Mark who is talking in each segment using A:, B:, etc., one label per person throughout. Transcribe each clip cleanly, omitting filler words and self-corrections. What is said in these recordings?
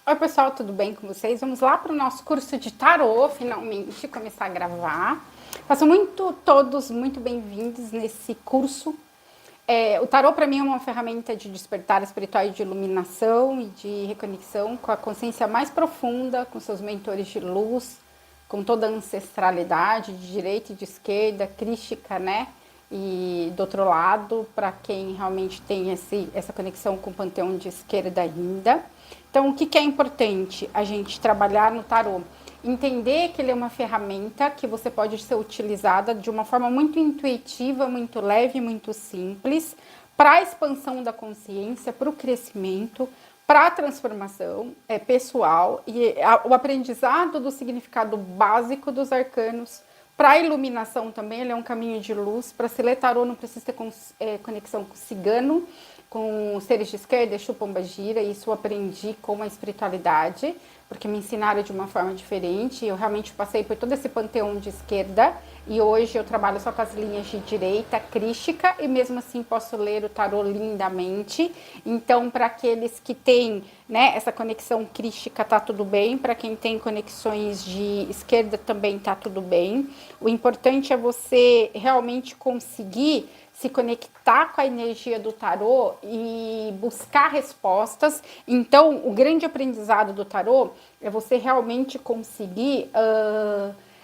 A: Oi pessoal, tudo bem com vocês? Vamos lá para o nosso curso de tarô, finalmente, começar a gravar. São todos muito bem-vindos nesse curso. O tarô para mim é uma ferramenta de despertar espiritual e de iluminação e de reconexão com a consciência mais profunda, com seus mentores de luz, com toda a ancestralidade de direita e de esquerda, crística, né? E do outro lado, para quem realmente tem essa conexão com o panteão de esquerda ainda. Então, o que é importante a gente trabalhar no tarô? Entender que ele é uma ferramenta que você pode ser utilizada de uma forma muito intuitiva, muito leve, muito simples, para a expansão da consciência, para o crescimento, para a transformação pessoal e o aprendizado do significado básico dos arcanos, para a iluminação também. Ele é um caminho de luz. Para se ler tarô não precisa ter conexão com o cigano, com os seres de esquerda, Exu, Pombagira. Isso eu aprendi com a espiritualidade, porque me ensinaram de uma forma diferente. Eu realmente passei por todo esse panteão de esquerda e hoje eu trabalho só com as linhas de direita, crística, e mesmo assim posso ler o tarô lindamente. Então, para aqueles que têm, né, essa conexão crística, tá tudo bem. Para quem tem conexões de esquerda também tá tudo bem. O importante é você realmente conseguir se conectar com a energia do tarô e buscar respostas. Então, o grande aprendizado do tarô é você realmente conseguir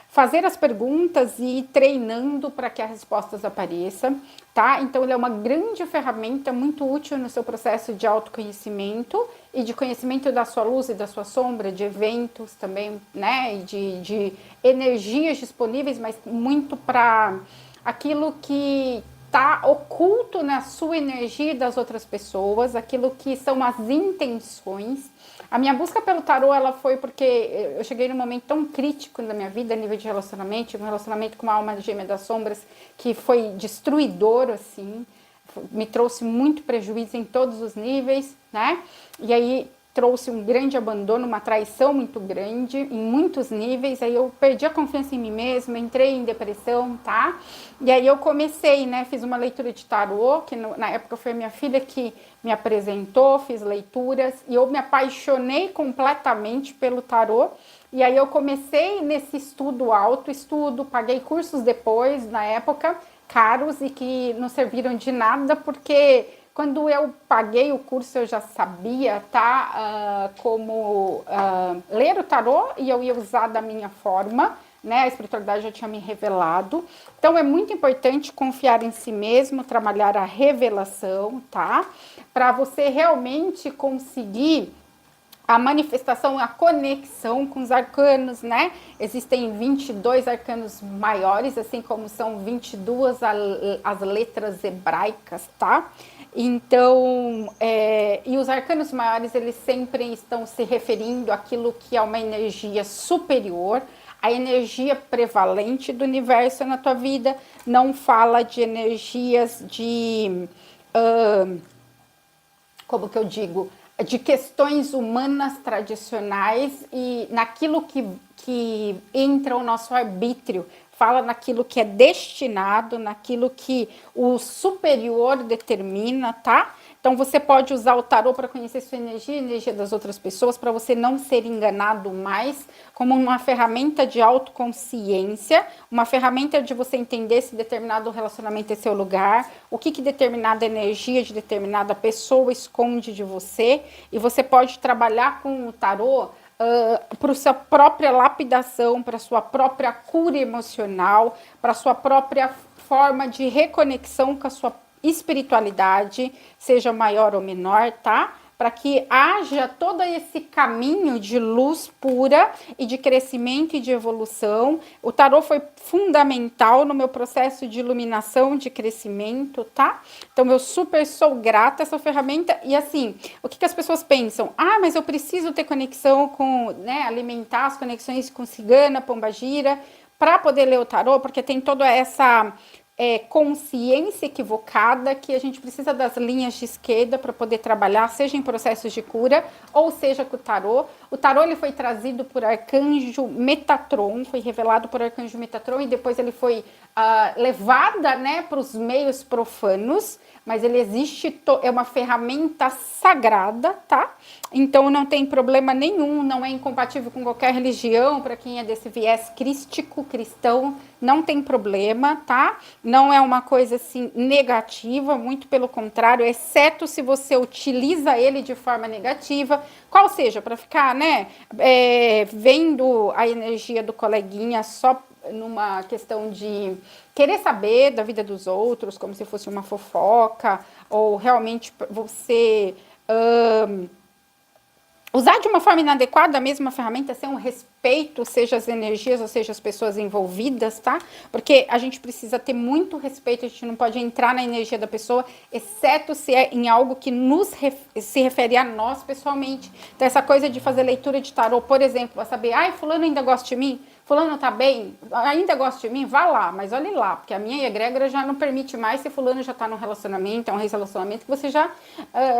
A: fazer as perguntas e ir treinando para que as respostas apareçam, tá? Então, ele é uma grande ferramenta muito útil no seu processo de autoconhecimento e de conhecimento da sua luz e da sua sombra, de eventos também, né? E de energias disponíveis, mas muito para aquilo que está oculto na sua energia e das outras pessoas, aquilo que são as intenções. A minha busca pelo tarô, ela foi porque eu cheguei num momento tão crítico da minha vida, a nível de relacionamento, um relacionamento com uma alma gêmea das sombras, que foi destruidor, assim, me trouxe muito prejuízo em todos os níveis, né? E aí trouxe um grande abandono, uma traição muito grande, em muitos níveis. Aí eu perdi a confiança em mim mesma, entrei em depressão, tá? E aí eu comecei, né? Fiz uma leitura de tarô, que na época foi a minha filha que me apresentou, fiz leituras, e eu me apaixonei completamente pelo tarô. E aí eu comecei nesse autoestudo, paguei cursos depois, na época, caros, e que não serviram de nada, porque quando eu paguei o curso, eu já sabia, tá, como ler o tarô, e eu ia usar da minha forma, né? A espiritualidade já tinha me revelado. Então, é muito importante confiar em si mesmo, trabalhar a revelação, tá? Para você realmente conseguir a manifestação, a conexão com os arcanos, né? Existem 22 arcanos maiores, assim como são 22 as letras hebraicas, tá? Então, e os arcanos maiores, eles sempre estão se referindo àquilo que é uma energia superior, a energia prevalente do universo na tua vida. Não fala de energias de... como que eu digo? De questões humanas tradicionais e naquilo que entra o nosso arbítrio. Fala naquilo que é destinado, naquilo que o superior determina, tá? Então, você pode usar o tarô para conhecer sua energia, a energia das outras pessoas, para você não ser enganado mais, como uma ferramenta de autoconsciência, uma ferramenta de você entender se determinado relacionamento é seu lugar, o que determinada energia de determinada pessoa esconde de você, e você pode trabalhar com o tarô para a sua própria lapidação, para a sua própria cura emocional, para a sua própria forma de reconexão com a sua espiritualidade, seja maior ou menor, tá? Para que haja todo esse caminho de luz pura e de crescimento e de evolução. O tarô foi fundamental no meu processo de iluminação, de crescimento, tá? Então, eu super sou grata a essa ferramenta. E assim, o que as pessoas pensam? Ah, mas eu preciso ter conexão com, né, alimentar as conexões com cigana, pombagira, para poder ler o tarô, porque tem toda essa consciência equivocada que a gente precisa das linhas de esquerda para poder trabalhar, seja em processos de cura, ou seja com o tarô. O tarô ele foi trazido por arcanjo Metatron, foi revelado por arcanjo Metatron e depois ele foi levada, né, para os meios profanos, mas ele existe, é uma ferramenta sagrada, tá? Então não tem problema nenhum, não é incompatível com qualquer religião, para quem é desse viés crístico, cristão, não tem problema, tá? Não é uma coisa assim negativa, muito pelo contrário, exceto se você utiliza ele de forma negativa, qual seja, para ficar, né, vendo a energia do coleguinha só numa questão de querer saber da vida dos outros, como se fosse uma fofoca, ou realmente você usar de uma forma inadequada a mesma ferramenta sem um respeito, seja as energias ou seja as pessoas envolvidas, tá? Porque a gente precisa ter muito respeito, a gente não pode entrar na energia da pessoa, exceto se é em algo que se refere a nós pessoalmente. Então essa coisa de fazer leitura de tarô, por exemplo, para saber, ai, fulano ainda gosta de mim? Fulano tá bem? Ainda gosta de mim? Vá lá, mas olhe lá, porque a minha egrégora já não permite mais se fulano já tá num relacionamento, é um relacionamento que você já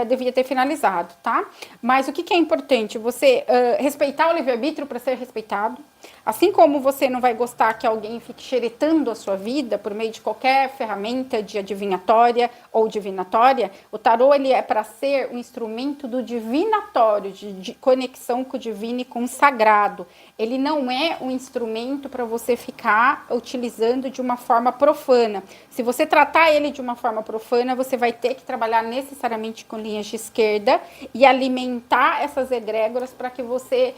A: devia ter finalizado, tá? Mas o que é importante? Você respeitar o livre-arbítrio para ser respeitado. Assim como você não vai gostar que alguém fique xeretando a sua vida por meio de qualquer ferramenta de adivinhatória ou divinatória, o tarô ele é para ser um instrumento do divinatório, de conexão com o divino e com o sagrado. Ele não é um instrumento para você ficar utilizando de uma forma profana. Se você tratar ele de uma forma profana, você vai ter que trabalhar necessariamente com linhas de esquerda e alimentar essas egrégoras para que você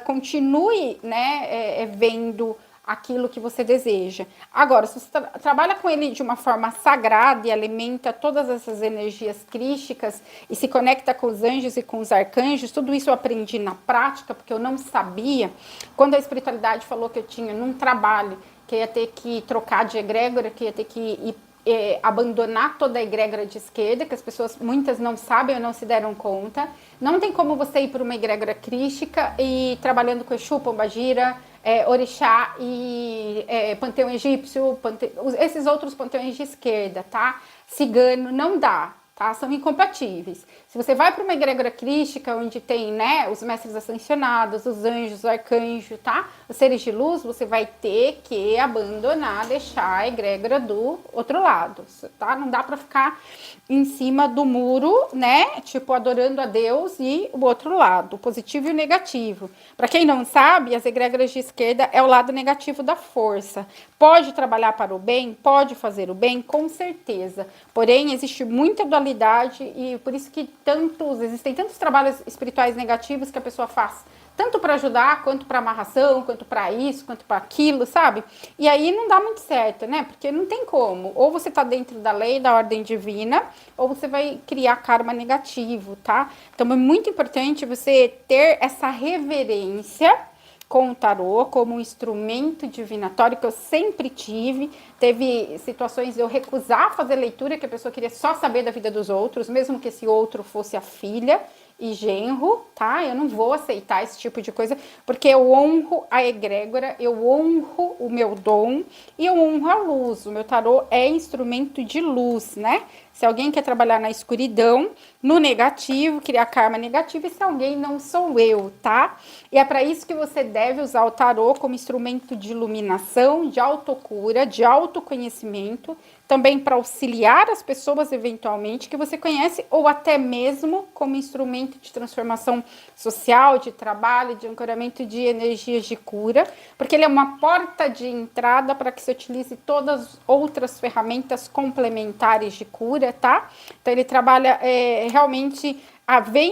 A: continue, né, vendo aquilo que você deseja. Agora, se você trabalha com ele de uma forma sagrada e alimenta todas essas energias crísticas e se conecta com os anjos e com os arcanjos, tudo isso eu aprendi na prática, porque eu não sabia. Quando a espiritualidade falou que eu tinha num trabalho, que eu ia ter que trocar de egrégora, que eu ia ter que abandonar toda a egrégora de esquerda, que as pessoas, muitas não sabem ou não se deram conta. Não tem como você ir para uma egrégora crística e trabalhando com Exu, Pombagira, Orixá e Panteão Egípcio, esses outros panteões de esquerda, tá? Cigano, não dá, tá? São incompatíveis. Se você vai para uma egrégora crística, onde tem, né, os mestres ascensionados, os anjos, o arcanjo, tá? Os seres de luz, você vai ter que abandonar, deixar a egrégora do outro lado, tá? Não dá para ficar em cima do muro, né? Tipo, adorando a Deus e o outro lado, o positivo e o negativo. Para quem não sabe, as egrégoras de esquerda é o lado negativo da força. Pode trabalhar para o bem? Pode fazer o bem? Com certeza. Porém, existe muita dualidade e por isso que existem tantos trabalhos espirituais negativos que a pessoa faz, tanto para ajudar, quanto para amarração, quanto para isso, quanto para aquilo, sabe? E aí não dá muito certo, né? Porque não tem como. Ou você tá dentro da lei, da ordem divina, ou você vai criar karma negativo, tá? Então é muito importante você ter essa reverência com o tarô como um instrumento divinatório que eu sempre tive. Teve situações de eu recusar fazer leitura, que a pessoa queria só saber da vida dos outros, mesmo que esse outro fosse a filha e genro, tá? Eu não vou aceitar esse tipo de coisa, porque eu honro a egrégora, eu honro o meu dom e eu honro a luz. O meu tarô é instrumento de luz, né? Se alguém quer trabalhar na escuridão, no negativo, criar karma negativo, esse alguém não sou eu, tá? E é para isso que você deve usar o tarô como instrumento de iluminação, de autocura, de autoconhecimento, também para auxiliar as pessoas eventualmente que você conhece, ou até mesmo como instrumento de transformação social, de trabalho, de ancoramento de energias de cura, porque ele é uma porta de entrada para que você utilize todas as outras ferramentas complementares de cura, tá? Então ele trabalha realmente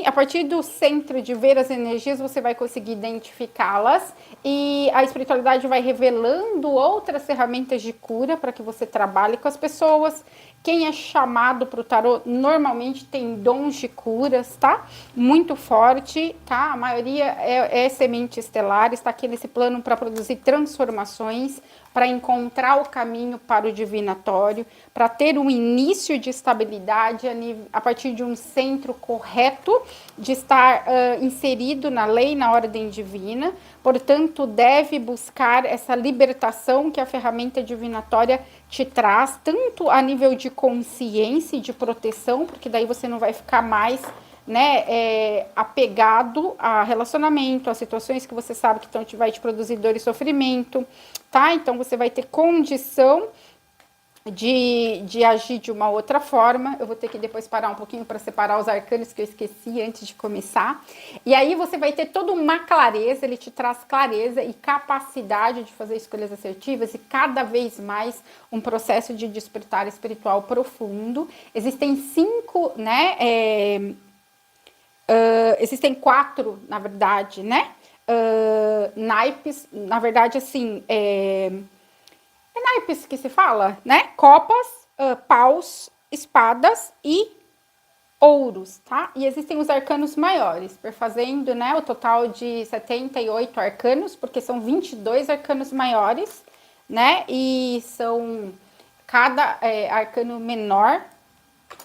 A: a partir do centro de ver as energias, você vai conseguir identificá-las e a espiritualidade vai revelando outras ferramentas de cura para que você trabalhe com as pessoas. Quem é chamado para o tarô normalmente tem dons de curas, tá? Muito forte, tá? A maioria é semente estelar, está aqui nesse plano para produzir transformações, para encontrar o caminho para o divinatório, para ter um início de estabilidade a partir de um centro correto, de estar inserido na lei, na ordem divina. Portanto, deve buscar essa libertação que a ferramenta divinatória te traz, tanto a nível de consciência e de proteção, porque daí você não vai ficar mais, né, apegado a relacionamento, a situações que você sabe que vai te produzir dor e sofrimento, tá? Então você vai ter condição de agir de uma outra forma. Eu vou ter que depois parar um pouquinho para separar os arcanos que eu esqueci antes de começar. E aí você vai ter toda uma clareza, ele te traz clareza e capacidade de fazer escolhas assertivas e cada vez mais um processo de despertar espiritual profundo. Existem 5, né? Existem 4, na verdade, né? Naipes, na verdade, assim, naipes que se fala, né? Copas, paus, espadas e ouros, tá? E existem os arcanos maiores, perfazendo, né, o total de 78 arcanos, porque são 22 arcanos maiores, né? E são cada arcano menor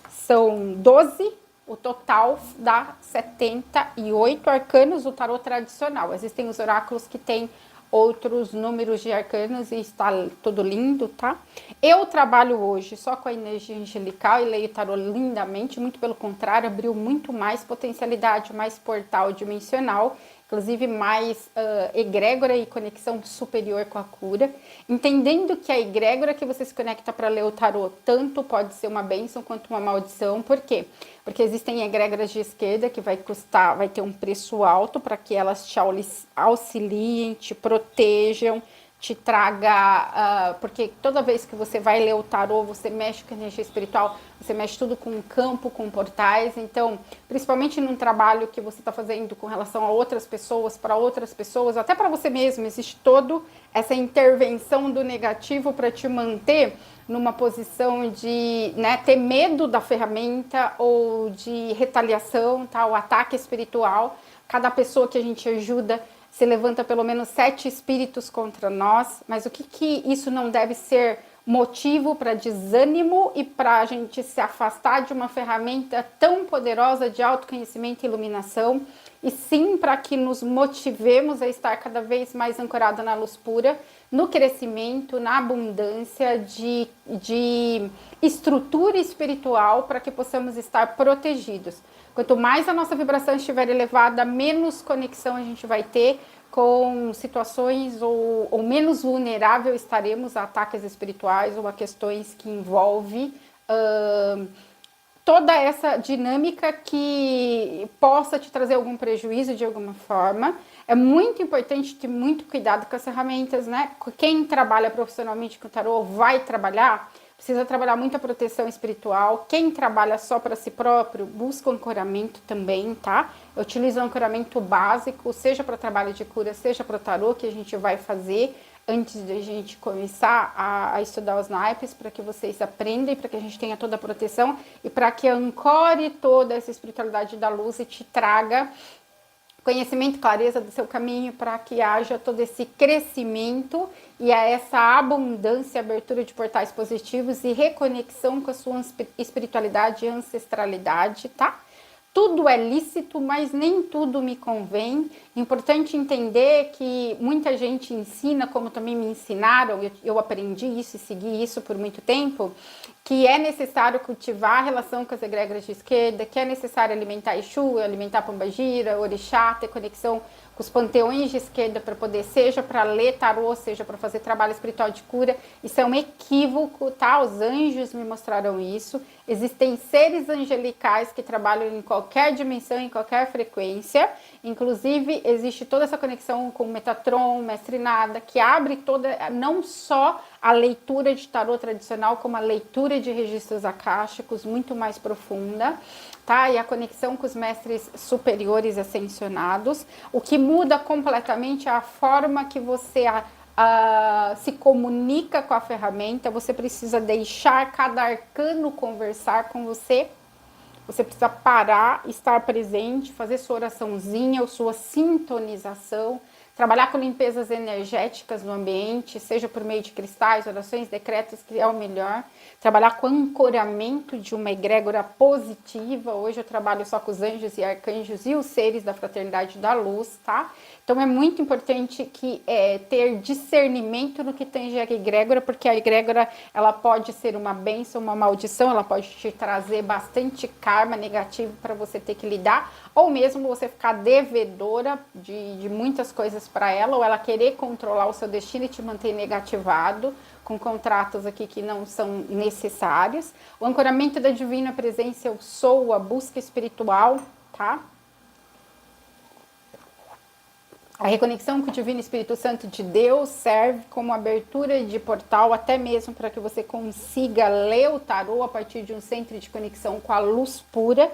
A: são 12, o total dá 78 arcanos do tarô tradicional. Existem os oráculos que têm outros números de arcanos e está tudo lindo, tá? Eu trabalho hoje só com a energia angelical e leio tarô lindamente, muito pelo contrário, abriu muito mais potencialidade, mais portal dimensional, inclusive mais egrégora e conexão superior com a cura, entendendo que a egrégora que você se conecta para ler o tarô tanto pode ser uma bênção quanto uma maldição. Por quê? Porque existem egrégoras de esquerda que vai ter um preço alto para que elas te auxiliem, te protejam, te traga, porque toda vez que você vai ler o tarô, você mexe com a energia espiritual, você mexe tudo com o campo, com portais. Então, principalmente num trabalho que você está fazendo com relação a outras pessoas, para outras pessoas, até para você mesmo, existe toda essa intervenção do negativo para te manter numa posição de, né, ter medo da ferramenta ou de retaliação, tá? O ataque espiritual. Cada pessoa que a gente ajuda se levanta pelo menos 7 espíritos contra nós, mas o que isso não deve ser motivo para desânimo e para a gente se afastar de uma ferramenta tão poderosa de autoconhecimento e iluminação, e sim para que nos motivemos a estar cada vez mais ancorado na luz pura, no crescimento, na abundância de estrutura espiritual para que possamos estar protegidos. Quanto mais a nossa vibração estiver elevada, menos conexão a gente vai ter com situações ou menos vulnerável estaremos a ataques espirituais ou a questões que envolvem toda essa dinâmica que possa te trazer algum prejuízo de alguma forma. É muito importante ter muito cuidado com as ferramentas, né? Quem trabalha profissionalmente com o tarô vai trabalhar, precisa trabalhar muita proteção espiritual. Quem trabalha só para si próprio, busca um ancoramento também, tá? Eu utilizo um ancoramento básico, seja para trabalho de cura, seja para o tarô, que a gente vai fazer antes de a gente começar a estudar os naipes, para que vocês aprendam, para que a gente tenha toda a proteção e para que ancore toda essa espiritualidade da luz e te traga conhecimento, clareza do seu caminho, para que haja todo esse crescimento e essa abundância, abertura de portais positivos e reconexão com a sua espiritualidade e ancestralidade, tá? Tudo é lícito, mas nem tudo me convém. Importante entender que muita gente ensina, como também me ensinaram, eu aprendi isso e segui isso por muito tempo, que é necessário cultivar a relação com as egrégoras de esquerda, que é necessário alimentar Exu, alimentar Pombagira, Orixá, ter conexão com os panteões de esquerda para poder, seja para ler tarô, seja para fazer trabalho espiritual de cura. Isso é um equívoco, tá? Os anjos me mostraram isso. Existem seres angelicais que trabalham em qualquer dimensão, em qualquer frequência. Inclusive, existe toda essa conexão com o Metatron, Mestre Nada, que abre toda, não só a leitura de tarô tradicional, como a leitura de registros acásticos muito mais profunda, tá? E a conexão com os mestres superiores ascensionados. O que muda completamente é a forma que você se comunica com a ferramenta. Você precisa deixar cada arcano conversar com você. Você precisa parar, estar presente, fazer sua oraçãozinha ou sua sintonização, Trabalhar com limpezas energéticas no ambiente, seja por meio de cristais, orações, decretos, que é o melhor. Trabalhar com ancoramento de uma egrégora positiva. Hoje eu trabalho só com os anjos e arcanjos e os seres da fraternidade da luz, tá? Então é muito importante ter discernimento no que tange a egrégora, porque a egrégora ela pode ser uma bênção, uma maldição, ela pode te trazer bastante karma negativo para você ter que lidar, ou mesmo você ficar devedora de muitas coisas para ela, ou ela querer controlar o seu destino e te manter negativado, com contratos aqui que não são necessários. O ancoramento da divina presença, eu sou, a busca espiritual, tá? A reconexão com o Divino Espírito Santo de Deus serve como abertura de portal, até mesmo para que você consiga ler o tarô a partir de um centro de conexão com a luz pura,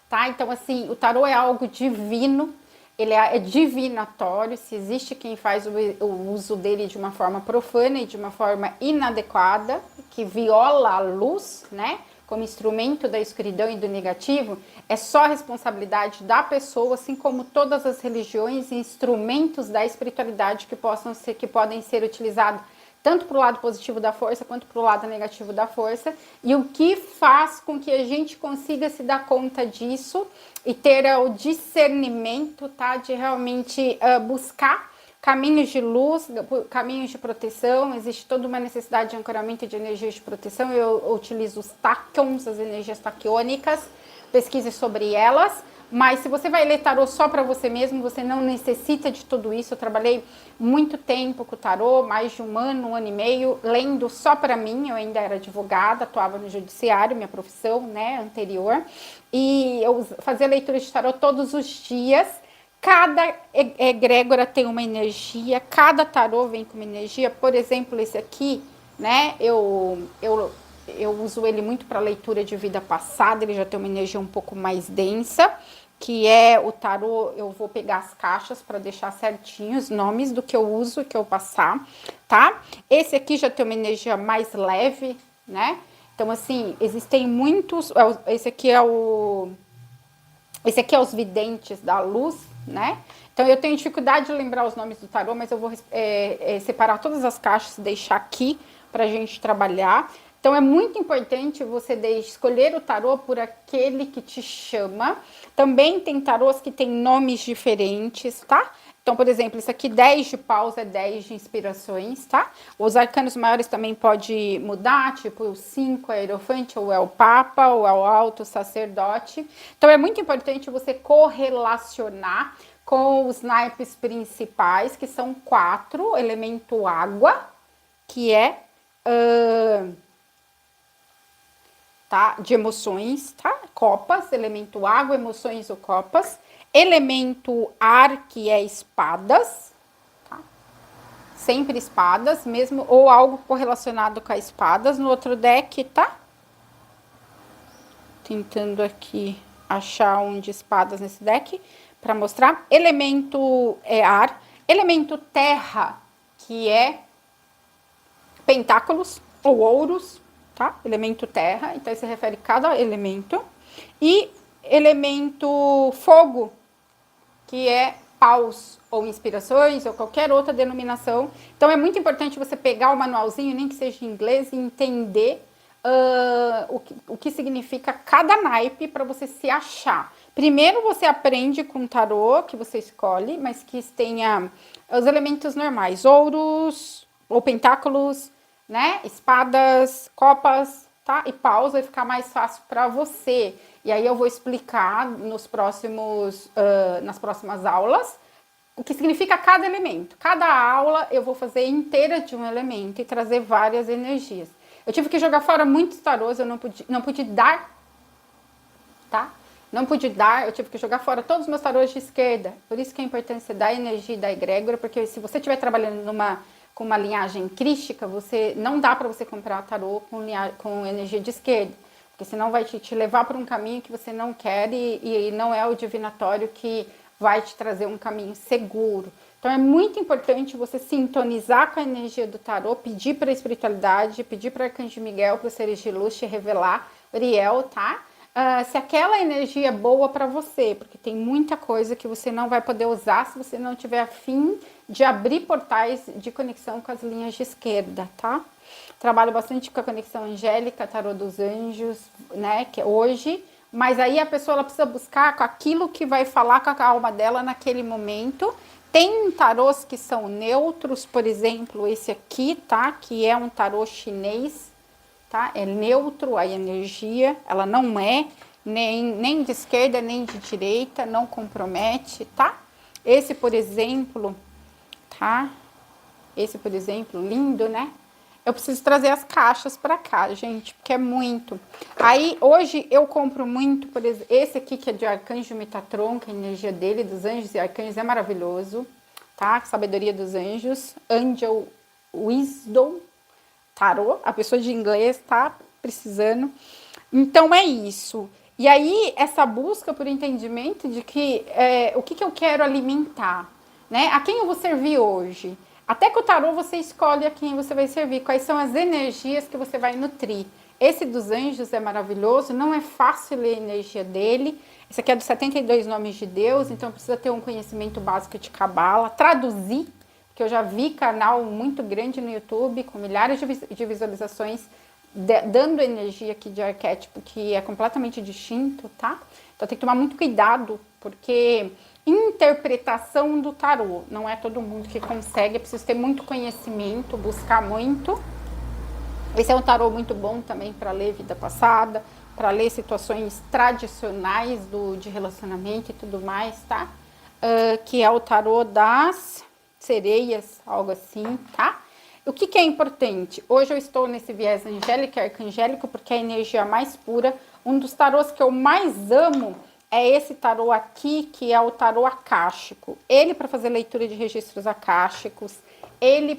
A: tá? Então, assim, o tarô é algo divino, ele é divinatório. Se existe quem faz o uso dele de uma forma profana e de uma forma inadequada, que viola a luz, né? Como instrumento da escuridão e do negativo, é só a responsabilidade da pessoa, assim como todas as religiões e instrumentos da espiritualidade que podem ser utilizados tanto para o lado positivo da força quanto para o lado negativo da força. E o que faz com que a gente consiga se dar conta disso e ter o discernimento, tá, de realmente buscar caminhos de luz, caminhos de proteção. Existe toda uma necessidade de ancoramento de energias de proteção. Eu utilizo os tachyons, as energias taquiônicas, pesquise sobre elas. Mas se você vai ler tarô só para você mesmo, você não necessita de tudo isso. Eu trabalhei muito tempo com o tarô, mais de um ano e meio, lendo só para mim. Eu ainda era advogada, atuava no judiciário, minha profissão, né, anterior. E eu fazia leitura de tarô todos os dias. Cada egrégora tem uma energia, cada tarô vem com uma energia. Por exemplo, esse aqui, né, eu uso ele muito para leitura de vida passada, ele já tem uma energia um pouco mais densa, que é o tarô. Eu vou pegar as caixas para deixar certinho os nomes do que eu uso, que eu passar, tá? Esse aqui já tem uma energia mais leve, né? Então, assim, existem muitos. Esse aqui é os videntes da luz, né? Então, eu tenho dificuldade de lembrar os nomes do tarô, mas eu vou separar todas as caixas e deixar aqui para a gente trabalhar. Então, é muito importante você escolher o tarô por aquele que te chama. Também tem tarôs que tem nomes diferentes, tá? Então, por exemplo, isso aqui, 10 de paus, é 10 de inspirações, tá? Os arcanos maiores também pode mudar, tipo o 5 é Hierofante, ou é o Papa, ou é o Alto Sacerdote. Então, é muito importante você correlacionar com os naipes principais, que são 4, elemento água, que é... tá? De emoções, tá? Copas, elemento água, emoções ou copas. Elemento ar, que é espadas, tá? Sempre espadas, mesmo, ou algo correlacionado com as espadas. No outro deck, tá? Tentando aqui achar um de espadas nesse deck para mostrar. Elemento ar. Elemento terra, que é pentáculos ou ouros, tá? Elemento terra, então se refere a cada elemento. E elemento fogo, que é paus ou inspirações ou qualquer outra denominação. Então é muito importante você pegar o manualzinho, nem que seja em inglês, e entender o que significa cada naipe para você se achar. Primeiro você aprende com o tarô que você escolhe, mas que tenha os elementos normais, ouros ou pentáculos, né? Espadas, copas, tá? E paus, vai ficar mais fácil para você. E aí eu vou explicar nas próximas aulas o que significa cada elemento. Cada aula eu vou fazer inteira de um elemento e trazer várias energias. Eu tive que jogar fora muitos tarôs, eu não pude dar, tá? Não pude dar, eu tive que jogar fora todos os meus tarôs de esquerda. Por isso que é a importância da energia e da egrégora, porque se você estiver trabalhando com uma linhagem crística, não dá para você comprar tarô com energia de esquerda, porque senão vai te levar para um caminho que você não quer e não é o divinatório que vai te trazer um caminho seguro. Então é muito importante você sintonizar com a energia do tarô, pedir para a espiritualidade, pedir para Arcanjo Miguel, para os seres de luz te revelar, Uriel, tá? se aquela energia é boa para você, porque tem muita coisa que você não vai poder usar se você não tiver a fim de abrir portais de conexão com as linhas de esquerda, tá? Trabalho bastante com a conexão angélica, tarô dos anjos, né, que é hoje, mas aí a pessoa ela precisa buscar com aquilo que vai falar com a alma dela naquele momento. Tem tarôs que são neutros, por exemplo, esse aqui, tá? Que é um tarô chinês, tá? É neutro a energia, ela não é nem de esquerda nem de direita, não compromete, tá? Esse, por exemplo, tá? Esse, por exemplo, lindo, né? Eu preciso trazer as caixas para cá, gente, porque é muito. Aí, hoje, eu compro muito, por exemplo, esse aqui que é de Arcanjo Metatron, que a energia dele, dos anjos e arcanjos, é maravilhoso, tá? Sabedoria dos anjos, Angel Wisdom, tarô, a pessoa de inglês tá precisando. Então, é isso. E aí, essa busca por entendimento de que o que eu quero alimentar, né? A quem eu vou servir hoje? Até que o tarô você escolhe a quem você vai servir, quais são as energias que você vai nutrir. Esse dos anjos é maravilhoso, não é fácil ler a energia dele. Esse aqui é dos 72 nomes de Deus, então precisa ter um conhecimento básico de cabala, traduzir, porque eu já vi canal muito grande no YouTube, com milhares de visualizações, dando energia aqui de arquétipo que é completamente distinto, tá? Então tem que tomar muito cuidado, porque interpretação do tarô, não é todo mundo que consegue, é preciso ter muito conhecimento, buscar muito. Esse é um tarô muito bom também para ler vida passada, para ler situações tradicionais de relacionamento e tudo mais, tá? Que é o tarô das sereias, algo assim, tá? O que é importante? Hoje eu estou nesse viés angélico e arcangélico porque é a energia mais pura. Um dos tarôs que eu mais amo é esse tarô aqui, que é o tarô acástico. Ele para fazer leitura de registros acásticos, ele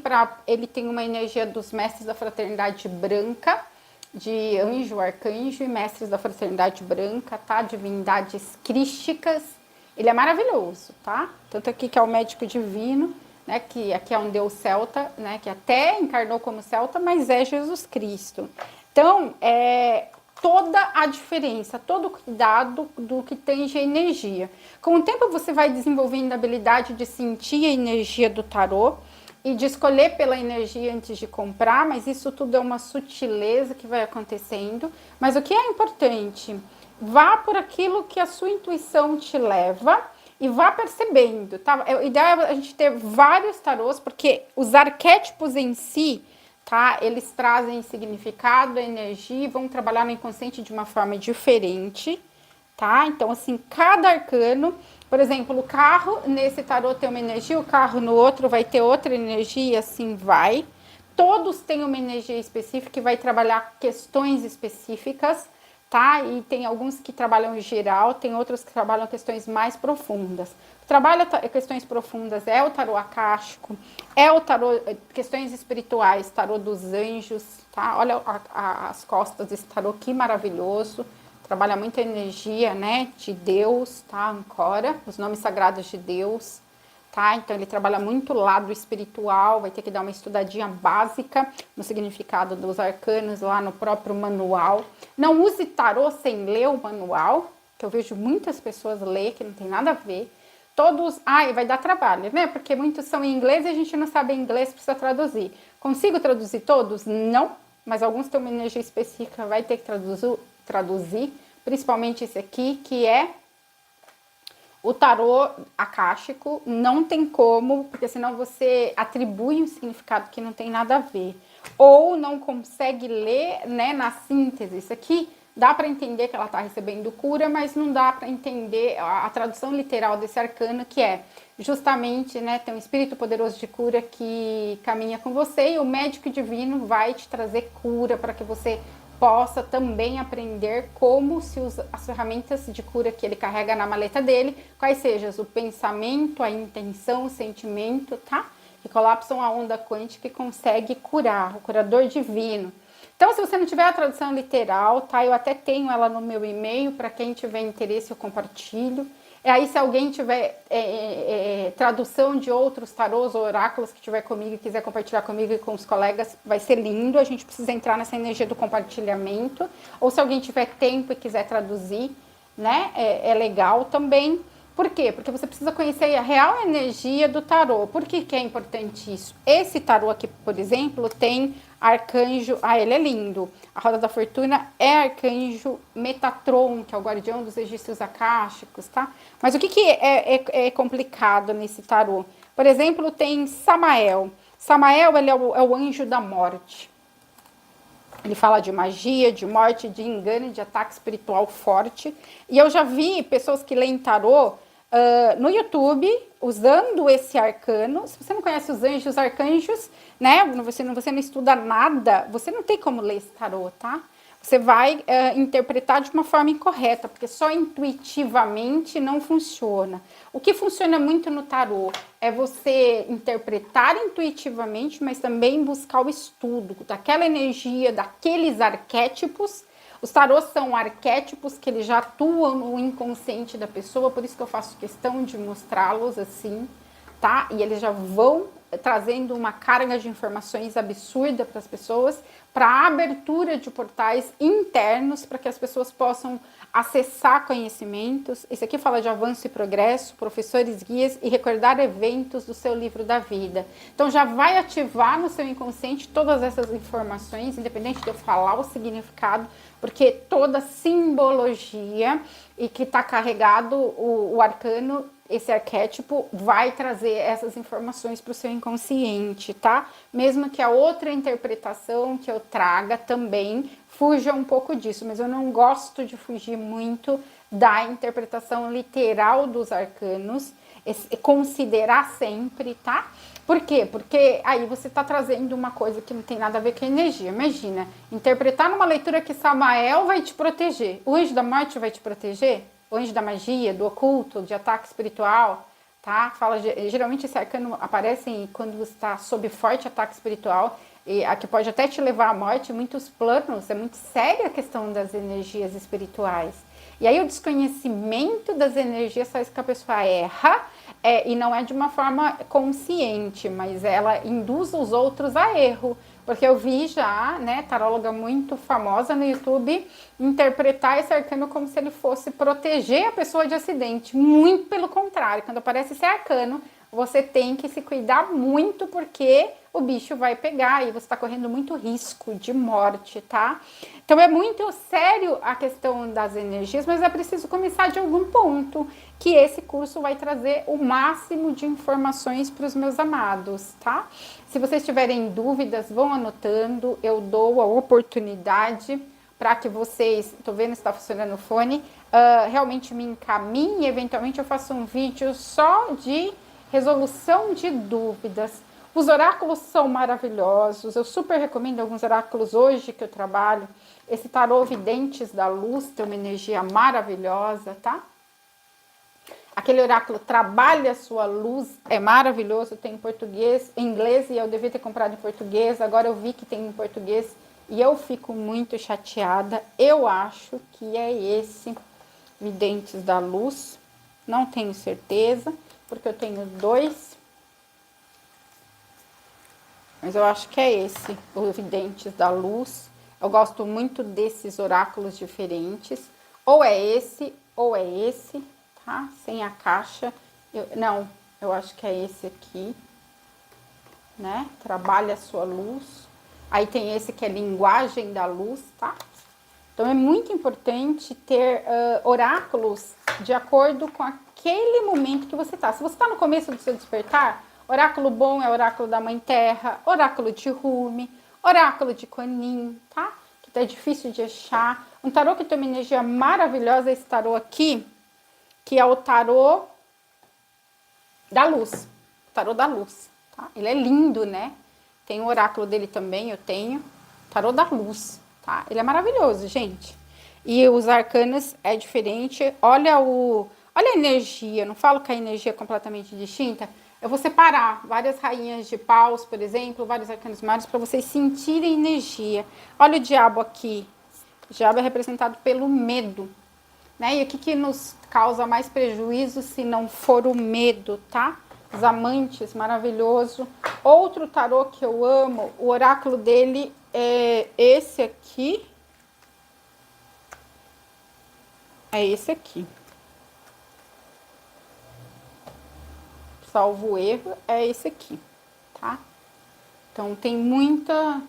A: tem uma energia dos mestres da fraternidade branca, de anjo, arcanjo e mestres da fraternidade branca, tá? Divindades crísticas. Ele é maravilhoso, tá? Tanto aqui que é o médico divino, né, que aqui é um deus celta, né, que até encarnou como celta, mas é Jesus Cristo. Então, toda a diferença, todo o cuidado do que tem de energia. Com o tempo você vai desenvolvendo a habilidade de sentir a energia do tarô e de escolher pela energia antes de comprar, mas isso tudo é uma sutileza que vai acontecendo. Mas o que é importante? Vá por aquilo que a sua intuição te leva e vá percebendo, tá? O ideal é a gente ter vários tarôs, porque os arquétipos em si, tá? Eles trazem significado, energia e vão trabalhar no inconsciente de uma forma diferente, tá? Então, assim, cada arcano, por exemplo, o carro nesse tarô tem uma energia, o carro no outro vai ter outra energia, e assim vai. Todos têm uma energia específica e vai trabalhar questões específicas, tá? E tem alguns que trabalham em geral, tem outros que trabalham questões mais profundas. Trabalha questões profundas é o tarô acástico, é o tarô, questões espirituais, tarô dos anjos, tá? Olha as costas desse tarô, que maravilhoso. Trabalha muita energia, né, de Deus, tá? Ancora, os nomes sagrados de Deus, tá? Então ele trabalha muito o lado espiritual, vai ter que dar uma estudadinha básica no significado dos arcanos lá no próprio manual. Não use tarô sem ler o manual, que eu vejo muitas pessoas ler, que não tem nada a ver. Todos, vai dar trabalho, né? Porque muitos são em inglês e a gente não sabe inglês, precisa traduzir. Consigo traduzir todos? Não, mas alguns têm uma energia específica, vai ter que traduzir, principalmente esse aqui, que é o tarô acástico. Não tem como, porque senão você atribui um significado que não tem nada a ver. Ou não consegue ler, né, na síntese. Isso aqui dá para entender que ela está recebendo cura, mas não dá para entender a tradução literal desse arcano, que é justamente, né, tem um espírito poderoso de cura que caminha com você e o médico divino vai te trazer cura para que você possa também aprender como se usa as ferramentas de cura que ele carrega na maleta dele, quais sejam o pensamento, a intenção, o sentimento, tá? Que colapsam a onda quântica e consegue curar, o curador divino. Então, se você não tiver a tradução literal, tá? Eu até tenho ela no meu e-mail, para quem tiver interesse eu compartilho. E aí, se alguém tiver tradução de outros tarôs ou oráculos que tiver comigo e quiser compartilhar comigo e com os colegas, vai ser lindo. A gente precisa entrar nessa energia do compartilhamento. Ou se alguém tiver tempo e quiser traduzir, né? É legal também. Por quê? Porque você precisa conhecer a real energia do tarô. Por que é importante isso? Esse tarô aqui, por exemplo, tem arcanjo... Ah, ele é lindo. A Roda da Fortuna é arcanjo Metatron, que é o guardião dos registros akáshicos, tá? Mas o que é complicado nesse tarô? Por exemplo, tem Samael. Samael, ele é o anjo da morte. Ele fala de magia, de morte, de engano, de ataque espiritual forte. E eu já vi pessoas que leem tarô no YouTube, usando esse arcano. Se você não conhece os anjos, os arcanjos, né? Você não estuda nada, você não tem como ler esse tarô, tá? Você vai interpretar de uma forma incorreta, porque só intuitivamente não funciona. O que funciona muito no tarô é você interpretar intuitivamente, mas também buscar o estudo daquela energia, daqueles arquétipos. Os tarôs são arquétipos que eles já atuam no inconsciente da pessoa, por isso que eu faço questão de mostrá-los assim, tá? E eles já vão trazendo uma carga de informações absurda para as pessoas, para a abertura de portais internos, para que as pessoas possam acessar conhecimentos. Isso aqui fala de avanço e progresso, professores, guias e recordar eventos do seu livro da vida. Então já vai ativar no seu inconsciente todas essas informações, independente de eu falar o significado, porque toda simbologia e que está carregado o arcano, esse arquétipo, vai trazer essas informações para o seu inconsciente, tá? Mesmo que a outra interpretação que eu traga também fuja um pouco disso, mas eu não gosto de fugir muito da interpretação literal dos arcanos, considerar sempre, tá? Por quê? Porque aí você está trazendo uma coisa que não tem nada a ver com a energia. Imagina, interpretar numa leitura que Samael vai te proteger, o anjo da morte vai te proteger, o anjo da magia, do oculto, de ataque espiritual, tá? Fala, geralmente esse arcano aparece quando você está sob forte ataque espiritual, e a que pode até te levar à morte em muitos planos. É muito séria a questão das energias espirituais. E aí o desconhecimento das energias faz com que a pessoa erra, e não é de uma forma consciente, mas ela induz os outros a erro. Porque eu vi já, né, taróloga muito famosa no YouTube, interpretar esse arcano como se ele fosse proteger a pessoa de acidente. Muito pelo contrário, quando aparece esse arcano, você tem que se cuidar muito, porque o bicho vai pegar e você está correndo muito risco de morte, tá? Então é muito sério a questão das energias, mas é preciso começar de algum ponto, que esse curso vai trazer o máximo de informações para os meus amados, tá? Se vocês tiverem dúvidas, vão anotando, eu dou a oportunidade para que vocês, tô vendo se está funcionando o fone, realmente me encaminhem. Eventualmente eu faço um vídeo só de resolução de dúvidas. Os oráculos são maravilhosos, eu super recomendo alguns oráculos hoje que eu trabalho. Esse tarô Videntes da Luz tem uma energia maravilhosa, tá? Aquele oráculo Trabalha a Sua Luz é maravilhoso, tem em português, em inglês, e eu devia ter comprado em português, agora eu vi que tem em português e eu fico muito chateada. Eu acho que é esse Videntes da Luz, não tenho certeza, porque eu tenho dois, mas eu acho que é esse, o Videntes da Luz. Eu gosto muito desses oráculos diferentes, ou é esse, tá? Sem a caixa, eu acho que é esse aqui, né? Trabalha a sua luz. Aí tem esse que é Linguagem da Luz, tá? Então é muito importante ter oráculos de acordo com aquele momento que você tá. Se você tá no começo do seu despertar, oráculo bom é oráculo da Mãe Terra, oráculo de Rumi, oráculo de Kuan-Yin, tá? Que tá difícil de achar. Um tarô que tem uma energia maravilhosa é esse tarô aqui, que é o tarô da luz. Tarô da luz, tá? Ele é lindo, né? Tem o oráculo dele também, eu tenho. Tarô da luz, tá? Ele é maravilhoso, gente. E os arcanos é diferente. Olha a energia. Não falo que a energia é completamente distinta. Eu vou separar várias rainhas de paus, por exemplo, vários arcanos maiores, para vocês sentirem energia. Olha o diabo aqui. O diabo é representado pelo medo, né? E o que nos causa mais prejuízo se não for o medo, tá? Os amantes, maravilhoso. Outro tarô que eu amo, o oráculo dele é esse aqui. É esse aqui. Salvo erro, é esse aqui, tá? Então tem muita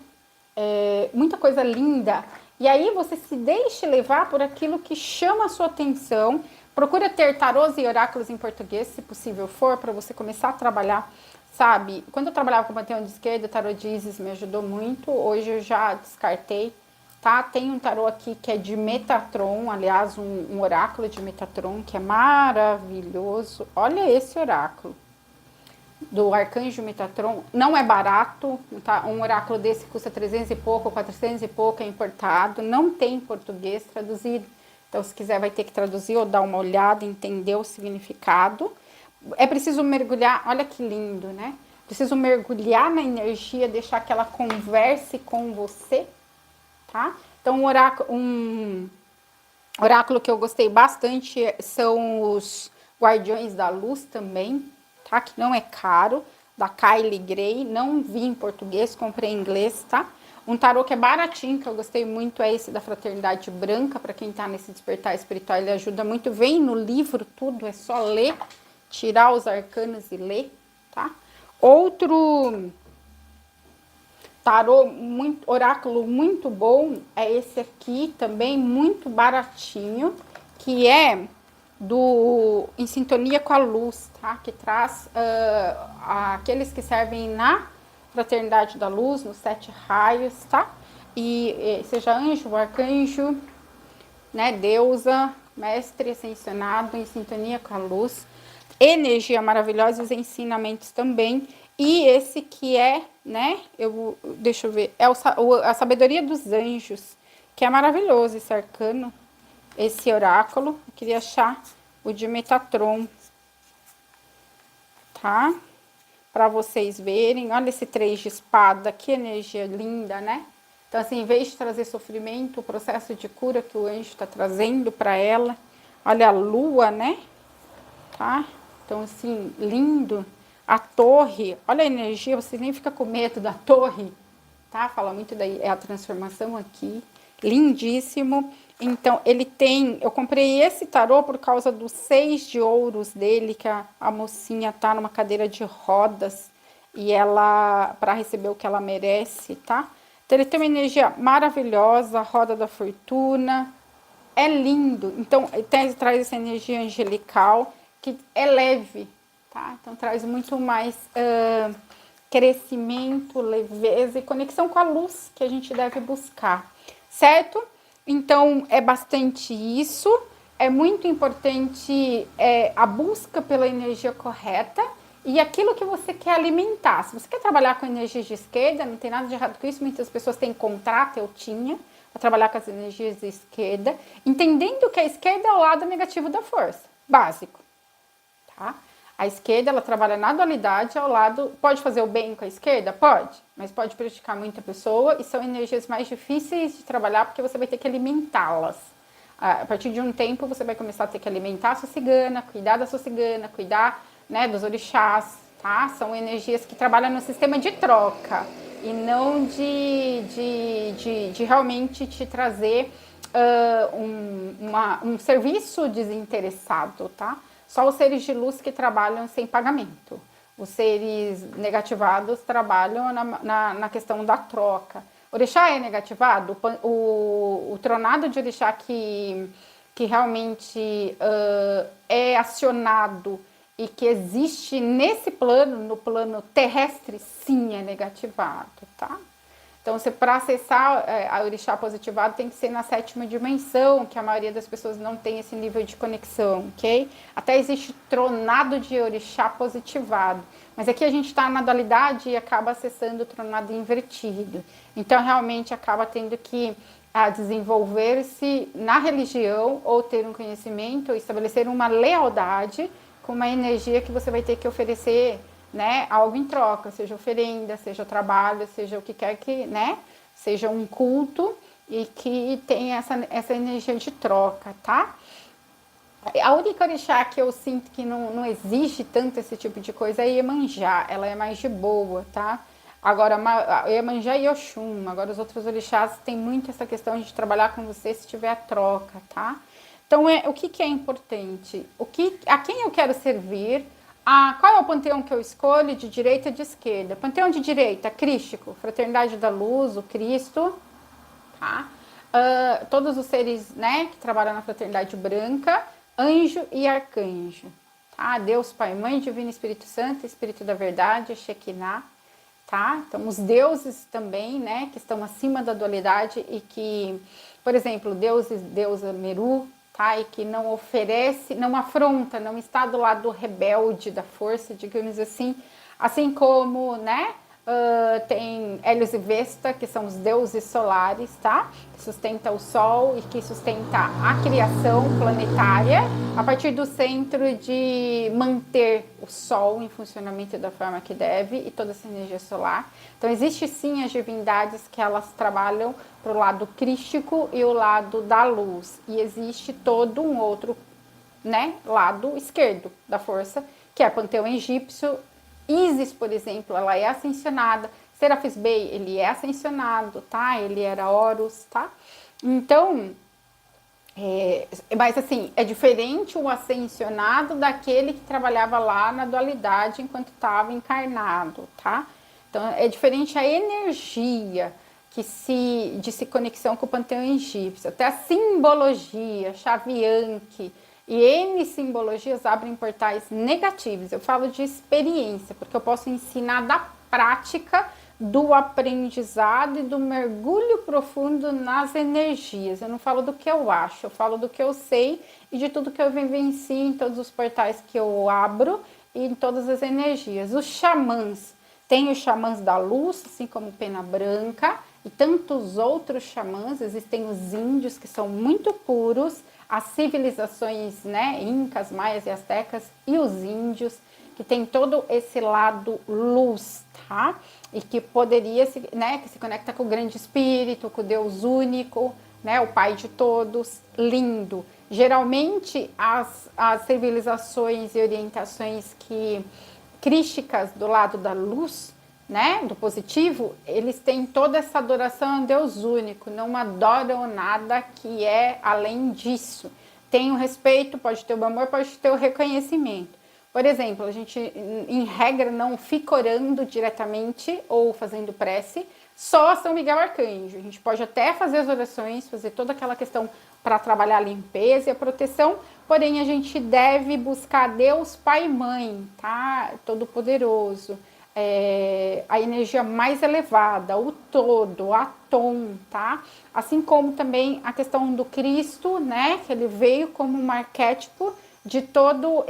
A: coisa linda. E aí você se deixe levar por aquilo que chama a sua atenção. Procura ter tarôs e oráculos em português, se possível for, para você começar a trabalhar, sabe? Quando eu trabalhava com o Panteão de Esquerda, o tarô de Isis me ajudou muito. Hoje eu já descartei, tá? Tem um tarô aqui que é de Metatron, aliás, um oráculo de Metatron, que é maravilhoso. Olha esse oráculo do Arcanjo Metatron, não é barato, tá? Um oráculo desse custa 300 e pouco, 400 e pouco, é importado, não tem em português traduzido, então se quiser vai ter que traduzir ou dar uma olhada, entender o significado. É preciso mergulhar, olha que lindo, né? Preciso mergulhar na energia, deixar que ela converse com você, tá? Então um oráculo que eu gostei bastante são os Guardiões da Luz também, tá? Que não é caro, da Kylie Grey, não vi em português, comprei em inglês, tá? Um tarô que é baratinho, que eu gostei muito, é esse da Fraternidade Branca, para quem tá nesse despertar espiritual, ele ajuda muito. Vem no livro tudo, é só ler, tirar os arcanos e ler, tá? Outro tarô, oráculo muito bom, é esse aqui também, muito baratinho, que é do Em Sintonia com a Luz, tá? Que traz aqueles que servem na Fraternidade da Luz, nos 7 raios, tá? E seja anjo, arcanjo, né? Deusa, mestre ascensionado, em sintonia com a luz. Energia maravilhosa, os ensinamentos também. E esse que é, né? Deixa eu ver, é a sabedoria dos anjos, que é maravilhoso esse arcano, esse oráculo. Eu queria achar o de Metatron, tá? Para vocês verem. Olha esse 3 de espada, que energia linda, né? Então, assim, em vez de trazer sofrimento, o processo de cura que o anjo está trazendo para ela. Olha a lua, né? Tá? Então, assim, lindo. A torre, olha a energia, você nem fica com medo da torre, tá? Fala muito daí, é a transformação aqui. Lindíssimo. Então, ele tem... Eu comprei esse tarô por causa dos 6 de ouros dele, que a mocinha tá numa cadeira de rodas. E ela... para receber o que ela merece, tá? Então, ele tem uma energia maravilhosa, roda da fortuna. É lindo. Então, traz essa energia angelical, que é leve, tá? Então, traz muito mais... crescimento, leveza e conexão com a luz que a gente deve buscar, certo? Então, é bastante isso. É muito importante a busca pela energia correta e aquilo que você quer alimentar. Se você quer trabalhar com energias de esquerda, não tem nada de errado com isso. Muitas pessoas têm contrato, eu tinha, para trabalhar com as energias de esquerda, entendendo que a esquerda é o lado negativo da força, básico, tá? A esquerda, ela trabalha na dualidade ao lado... Pode fazer o bem com a esquerda? Pode. Mas pode prejudicar muita pessoa e são energias mais difíceis de trabalhar porque você vai ter que alimentá-las. A partir de um tempo, você vai começar a ter que alimentar a sua cigana, cuidar da sua cigana, cuidar, né, dos orixás, tá? São energias que trabalham no sistema de troca e não de realmente te trazer um serviço desinteressado, tá? Só os seres de luz que trabalham sem pagamento. Os seres negativados trabalham na questão da troca. O orixá é negativado? O tronado de orixá que realmente é acionado e que existe nesse plano, no plano terrestre, sim é negativado, tá? Então, para acessar a orixá positivado, tem que ser na 7ª dimensão, que a maioria das pessoas não tem esse nível de conexão, ok? Até existe tronado de orixá positivado, mas aqui a gente está na dualidade e acaba acessando o tronado invertido. Então, realmente, acaba tendo que desenvolver-se na religião, ou ter um conhecimento, ou estabelecer uma lealdade com uma energia que você vai ter que oferecer, né, algo em troca, seja oferenda, seja trabalho, seja o que quer que, né, seja um culto e que tenha essa energia de troca, tá? A única orixá que eu sinto que não exige tanto esse tipo de coisa é Iemanjá, ela é mais de boa, tá? Agora, Iemanjá e Oxum, agora os outros orixás têm muito essa questão de trabalhar com você se tiver a troca, tá? Então, o que é importante? A quem eu quero servir? Qual é o panteão que eu escolho, de direita e de esquerda? Panteão de direita, Crístico, Fraternidade da Luz, o Cristo, tá? Todos os seres, né, que trabalham na Fraternidade Branca, anjo e arcanjo, tá? Deus, Pai, Mãe, Divino Espírito Santo, Espírito da Verdade, Shekinah, tá? Então, os deuses também, né, que estão acima da dualidade e que, por exemplo, deusa Meru, tá? E que não oferece, não afronta, não está do lado rebelde da força, digamos assim como, né? Tem Hélios e Vesta, que são os deuses solares, tá? Que sustenta o Sol e que sustenta a criação planetária a partir do centro de manter o Sol em funcionamento da forma que deve e toda essa energia solar. Então, existe sim as divindades que elas trabalham para o lado crístico e o lado da luz. E existe todo um outro, né, lado esquerdo da força, que é panteão egípcio. Ísis, por exemplo, ela é ascensionada. Serafis Bey, ele é ascensionado, tá? Ele era Horus, tá? Então, mas assim, é diferente o ascensionado daquele que trabalhava lá na dualidade enquanto estava encarnado, tá? Então, é diferente a energia de se conexão com o panteão egípcio, até a simbologia, chave Anki, e N simbologias abrem portais negativos. Eu falo de experiência, porque eu posso ensinar da prática do aprendizado e do mergulho profundo nas energias. Eu não falo do que eu acho, eu falo do que eu sei e de tudo que eu vivencio em todos os portais que eu abro e em todas as energias. Os xamãs, tem os xamãs da luz, assim como Pena Branca, e tantos outros xamãs. Existem os índios, que são muito puros, as civilizações, né, incas, maias e astecas, e os índios, que tem todo esse lado luz, tá? E que poderia, né, que se conecta com o grande espírito, com o Deus único, né, o pai de todos, lindo. Geralmente, as civilizações e orientações crísticas do lado da luz, né, do positivo, eles têm toda essa adoração a Deus único, não adoram nada que é além disso. Tem o respeito, pode ter o amor, pode ter o reconhecimento. Por exemplo, a gente, em regra, não fica orando diretamente ou fazendo prece, só São Miguel Arcanjo. A gente pode até fazer as orações, fazer toda aquela questão para trabalhar a limpeza e a proteção, porém a gente deve buscar Deus Pai e Mãe, tá? Todo-Poderoso. A energia mais elevada, o todo, a tom, tá? Assim como também a questão do Cristo, né? Que ele veio como um arquétipo de todo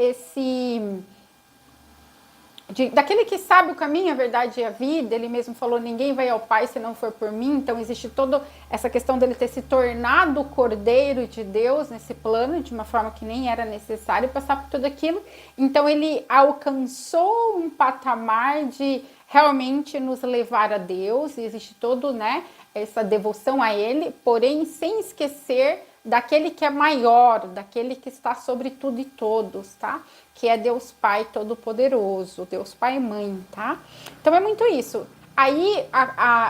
A: daquele que sabe o caminho, a verdade e a vida. Ele mesmo falou, ninguém vai ao Pai se não for por mim. Então existe toda essa questão dele ter se tornado o Cordeiro de Deus nesse plano, de uma forma que nem era necessário passar por tudo aquilo. Então ele alcançou um patamar de realmente nos levar a Deus, e existe todo, né, essa devoção a ele, porém sem esquecer daquele que é maior, daquele que está sobre tudo e todos, tá? Que é Deus Pai Todo-Poderoso, Deus Pai e Mãe, tá? Então é muito isso. Aí,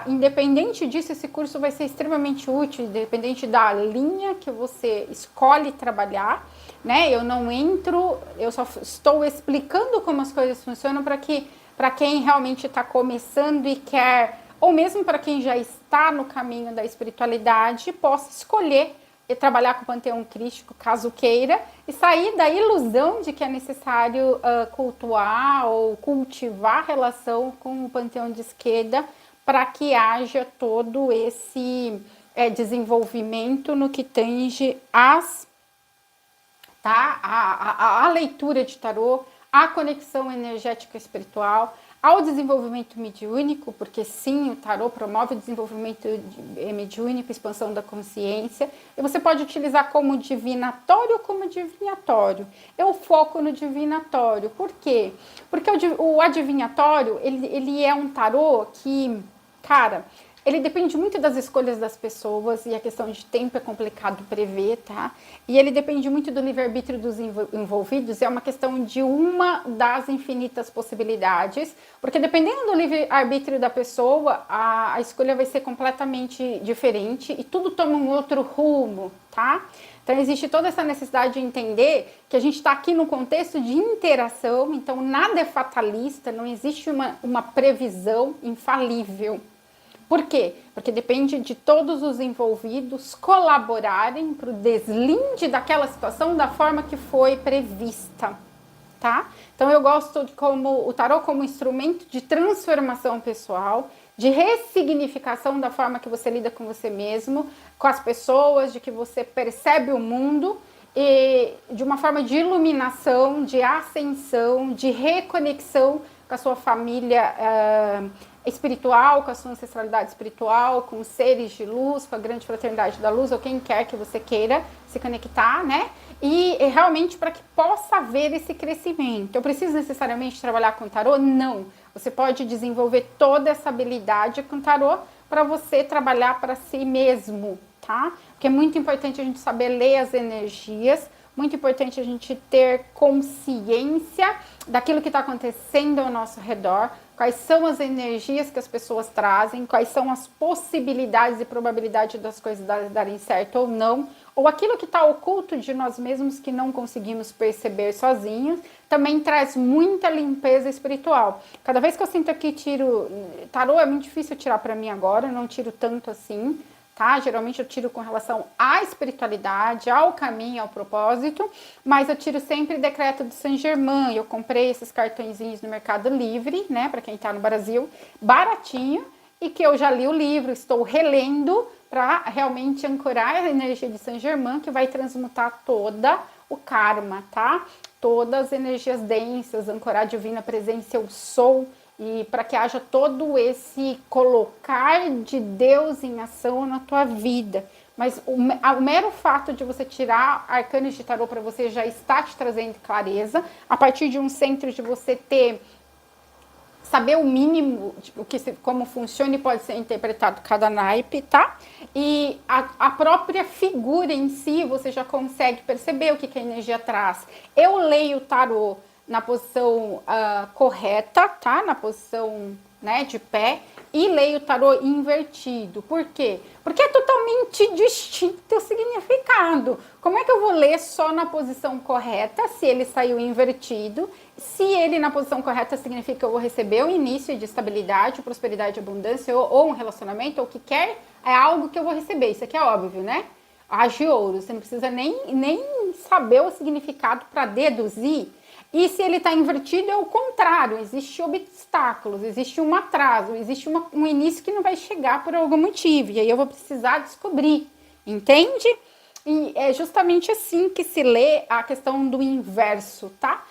A: independente disso, esse curso vai ser extremamente útil, independente da linha que você escolhe trabalhar, né? Eu não entro, eu só estou explicando como as coisas funcionam para quem realmente está começando e quer, ou mesmo para quem já está no caminho da espiritualidade, possa escolher e trabalhar com o panteão crístico, caso queira, e sair da ilusão de que é necessário cultuar ou cultivar a relação com o panteão de esquerda para que haja todo esse desenvolvimento no que tange a leitura de tarô, a conexão energética espiritual, ao desenvolvimento mediúnico, porque sim, o tarô promove o desenvolvimento mediúnico, expansão da consciência, e você pode utilizar como divinatório ou como divinatório. Eu foco no divinatório. Por quê? Porque o adivinhatório, ele é um tarô que, cara, Ele depende muito das escolhas das pessoas e a questão de tempo é complicado prever, tá? E ele depende muito do livre-arbítrio dos envolvidos, é uma questão de uma das infinitas possibilidades, porque dependendo do livre-arbítrio da pessoa, a escolha vai ser completamente diferente e tudo toma um outro rumo, tá? Então existe toda essa necessidade de entender que a gente está aqui no contexto de interação, então nada é fatalista, não existe uma previsão infalível. Por quê? Porque depende de todos os envolvidos colaborarem para o deslinde daquela situação da forma que foi prevista, tá? Então eu gosto de como o tarô como instrumento de transformação pessoal, de ressignificação da forma que você lida com você mesmo, com as pessoas, de que você percebe o mundo e de uma forma de iluminação, de ascensão, de reconexão com a sua família espiritual, com a sua ancestralidade espiritual, com os seres de luz, com a grande fraternidade da luz, ou quem quer que você queira se conectar, né? E realmente para que possa haver esse crescimento. Eu preciso necessariamente trabalhar com tarô? Não. Você pode desenvolver toda essa habilidade com tarô para você trabalhar para si mesmo, tá? Porque é muito importante a gente saber ler as energias, muito importante a gente ter consciência daquilo que está acontecendo ao nosso redor, quais são as energias que as pessoas trazem, quais são as possibilidades e probabilidades das coisas darem certo ou não, ou aquilo que está oculto de nós mesmos que não conseguimos perceber sozinhos, também traz muita limpeza espiritual. Cada vez que eu sinto aqui tiro tarô, é muito difícil tirar para mim agora, eu não tiro tanto assim, tá? Geralmente eu tiro com relação à espiritualidade, ao caminho, ao propósito, mas eu tiro sempre decreto de Saint Germain. Eu comprei esses cartõezinhos no Mercado Livre, né, para quem tá no Brasil, baratinho, e que eu já li o livro, estou relendo para realmente ancorar a energia de Saint Germain, que vai transmutar toda o karma, tá? Todas as energias densas, ancorar a divina presença, eu sou, e para que haja todo esse colocar de Deus em ação na tua vida. Mas o mero fato de você tirar arcanos de tarô para você já está te trazendo clareza. A partir de um centro de você saber o mínimo, tipo, como funciona e pode ser interpretado cada naipe, tá? E a própria figura em si, você já consegue perceber o que a energia traz. Eu leio o tarô na posição correta, tá? Na posição, né, de pé, e leio o tarô invertido. Por quê? Porque é totalmente distinto o significado. Como é que eu vou ler só na posição correta, se ele saiu invertido? Se ele na posição correta significa que eu vou receber o início de estabilidade, prosperidade, abundância, ou um relacionamento, ou o que quer, é algo que eu vou receber. Isso aqui é óbvio, né? Agiouro, você não precisa nem saber o significado para deduzir. E se ele está invertido, é o contrário, existe obstáculos, existe um atraso, existe um início que não vai chegar por algum motivo, e aí eu vou precisar descobrir, entende? E é justamente assim que se lê a questão do inverso, tá?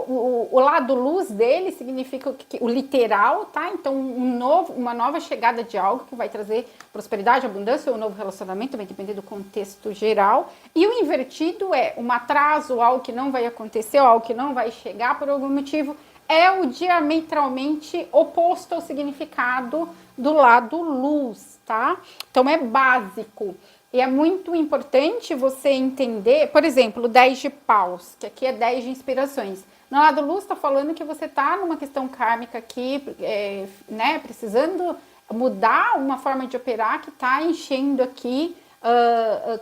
A: O lado luz dele significa o literal, tá? Então, uma nova chegada de algo que vai trazer prosperidade, abundância ou um novo relacionamento, vai depender do contexto geral. E o invertido é um atraso, algo que não vai acontecer, algo que não vai chegar por algum motivo. É o diametralmente oposto ao significado do lado luz, tá? Então, é básico. E é muito importante você entender, por exemplo, o 10 de paus, que aqui é 10 de inspirações. No lado luz está falando que você está numa questão kármica aqui, né, precisando mudar uma forma de operar que está enchendo aqui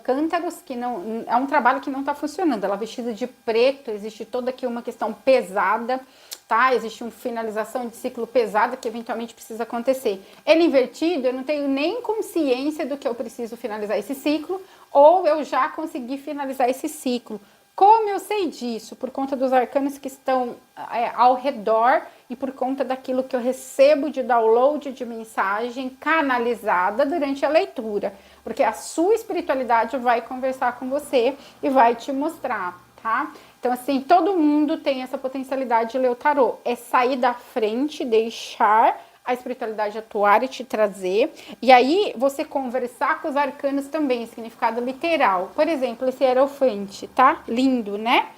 A: cântaros, que não é um trabalho que não está funcionando. Ela vestida de preto, existe toda aqui uma questão pesada, tá? Existe uma finalização de ciclo pesada que eventualmente precisa acontecer. Ele invertido, eu não tenho nem consciência do que eu preciso finalizar esse ciclo, ou eu já consegui finalizar esse ciclo. Como eu sei disso? Por conta dos arcanos que estão ao redor e por conta daquilo que eu recebo de download de mensagem canalizada durante a leitura. Porque a sua espiritualidade vai conversar com você e vai te mostrar, tá? Então, assim, todo mundo tem essa potencialidade de ler o tarô. É sair da frente, deixar a espiritualidade atuar e te trazer. E aí, você conversar com os arcanos também, significado literal. Por exemplo, esse hierofante, tá? Lindo, né?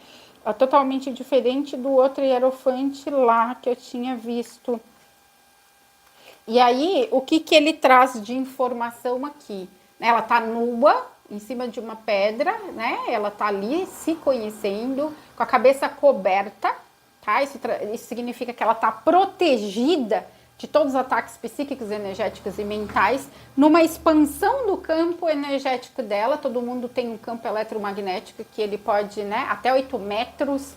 A: É totalmente diferente do outro hierofante lá que eu tinha visto E aí, o que que ele traz de informação aqui? Ela tá nua, em cima de uma pedra, né? Ela tá ali se conhecendo, com a cabeça coberta, tá? Isso significa que ela tá protegida de todos os ataques psíquicos, energéticos e mentais, numa expansão do campo energético dela. Todo mundo tem um campo eletromagnético que ele pode, né, até 8 metros